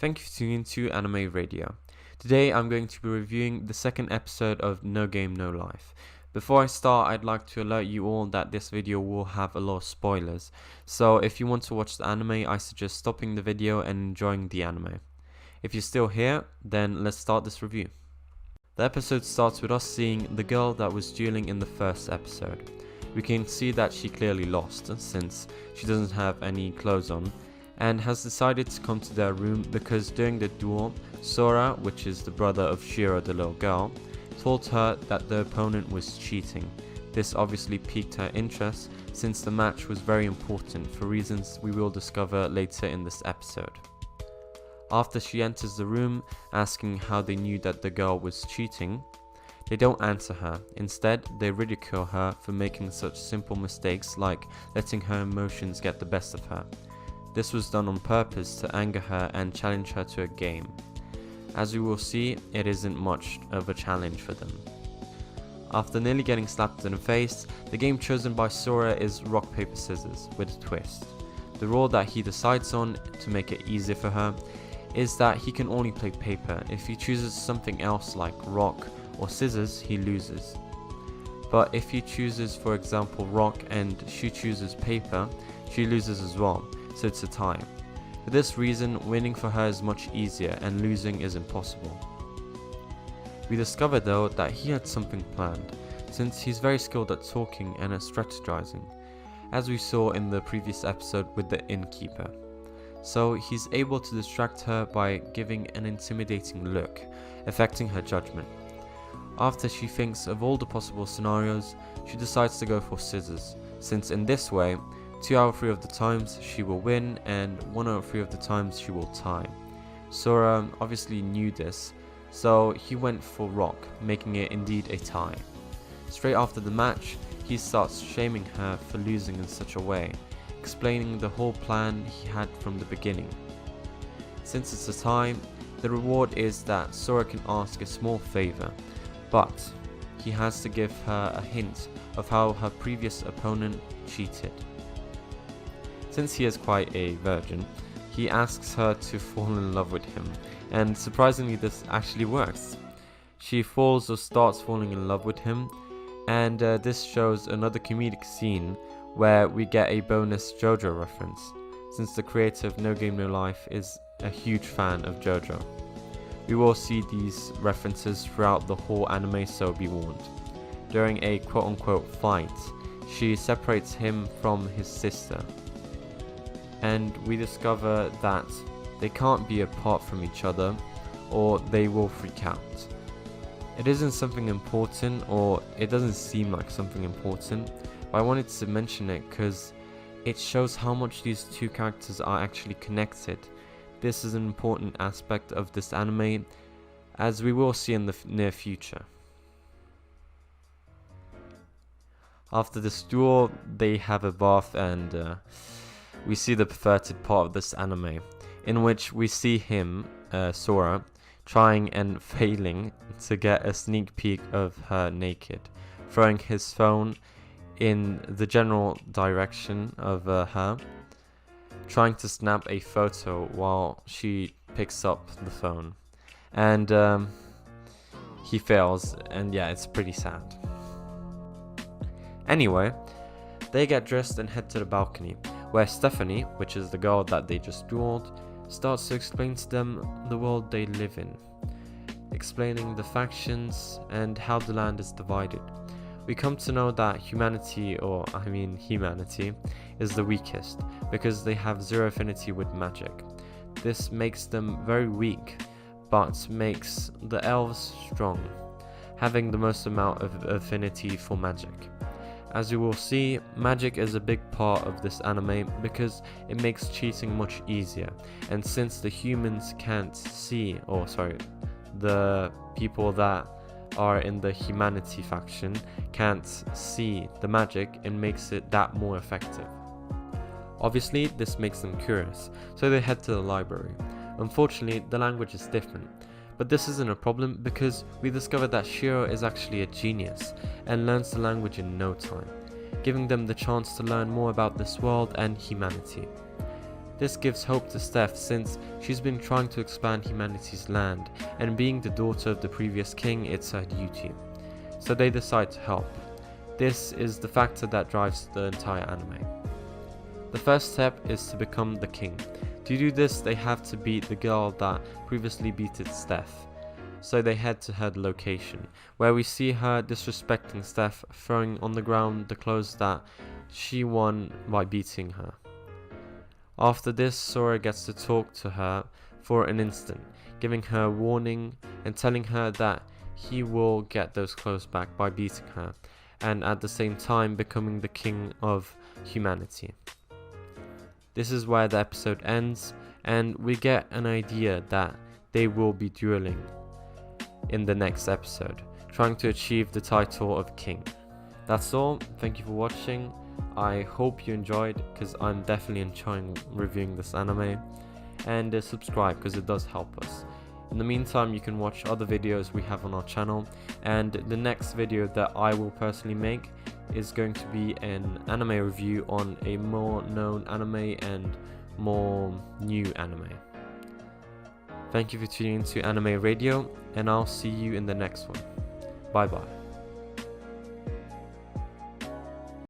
Thank you for tuning in to Anime Radio. Today I'm going to be reviewing the second episode of No Game No Life. Before I start, I'd like to alert you all that this video will have a lot of spoilers, so if you want to watch the anime, I suggest stopping the video and enjoying the anime. If you're still here, then let's start this review. The episode starts with us seeing the girl that was dueling in the first episode. We can see that she clearly lost, since she doesn't have any clothes on, and has decided to come to their room because during the duel, Sora, which is the brother of Shiro the little girl, told her that the opponent was cheating. This obviously piqued her interest since the match was very important for reasons we will discover later in this episode. After she enters the room asking how they knew that the girl was cheating, they don't answer her. Instead, they ridicule her for making such simple mistakes like letting her emotions get the best of her. This was done on purpose to anger her and challenge her to a game. As we will see, it isn't much of a challenge for them. After nearly getting slapped in the face, the game chosen by Sora is rock paper scissors with a twist. The rule that he decides on to make it easier for her is that he can only play paper. If he chooses something else like rock or scissors, he loses. But if he chooses, for example, rock and she chooses paper, she loses as well. So it's a tie. For this reason, winning for her is much easier and losing is impossible. We discover though that he had something planned, since he's very skilled at talking and at strategizing, as we saw in the previous episode with the innkeeper. So he's able to distract her by giving an intimidating look, affecting her judgment. After she thinks of all the possible scenarios, she decides to go for scissors, since in this way, 2 out of 3 of the times she will win and 1 out of 3 of the times she will tie. Sora obviously knew this, so he went for rock, making it indeed a tie. Straight after the match, he starts shaming her for losing in such a way, explaining the whole plan he had from the beginning. Since it's a tie, the reward is that Sora can ask a small favor, but he has to give her a hint of how her previous opponent cheated. Since he is quite a virgin, he asks her to fall in love with him, and surprisingly this actually works. She falls or starts falling in love with him, and this shows another comedic scene where we get a bonus JoJo reference, since the creator of No Game No Life is a huge fan of JoJo. We will see these references throughout the whole anime, so be warned. During a quote-unquote fight, she separates him from his sister, and we discover that they can't be apart from each other or they will freak out. It isn't something important, or it doesn't seem like something important, but I wanted to mention it because it shows how much these two characters are actually connected. This is an important aspect of this anime, as we will see in the near future. After this duel, they have a bath and we see the perverted part of this anime, in which we see him, Sora, trying and failing to get a sneak peek of her naked, throwing his phone in the general direction of her, trying to snap a photo while she picks up the phone, and he fails, and yeah, it's pretty sad. Anyway, they get dressed and head to the balcony, where Stephanie, which is the girl that they just dueled, starts to explain to them the world they live in, explaining the factions and how the land is divided. We come to know that humanity is the weakest, because they have zero affinity with magic. This makes them very weak, but makes the elves strong, having the most amount of affinity for magic. As you will see, magic is a big part of this anime because it makes cheating much easier, and since the humans can't see, the people that are in the humanity faction can't see the magic, and makes it that more effective. Obviously, this makes them curious, so they head to the library. Unfortunately, the language is different, but this isn't a problem because we discover that Shiro is actually a genius and learns the language in no time, giving them the chance to learn more about this world and humanity. This gives hope to Steph since she's been trying to expand humanity's land, and being the daughter of the previous king, it's her duty. So they decide to help. This is the factor that drives the entire anime. The first step is to become the king. To do this, they have to beat the girl that previously beated Steph. So they head to her location, where we see her disrespecting Steph, throwing on the ground the clothes that she won by beating her. After this, Sora gets to talk to her for an instant, giving her a warning and telling her that he will get those clothes back by beating her, and at the same time becoming the king of humanity. This is where the episode ends, and we get an idea that they will be dueling in the next episode, trying to achieve the title of king. That's all. Thank you for watching. I hope you enjoyed, because I'm definitely enjoying reviewing this anime, and subscribe because it does help us. In the meantime, you can watch other videos we have on our channel, and the next video that I will personally make is going to be an anime review on a more known anime and more new anime. Thank you for tuning into Anime Radio, and I'll see you in the next one. Bye bye.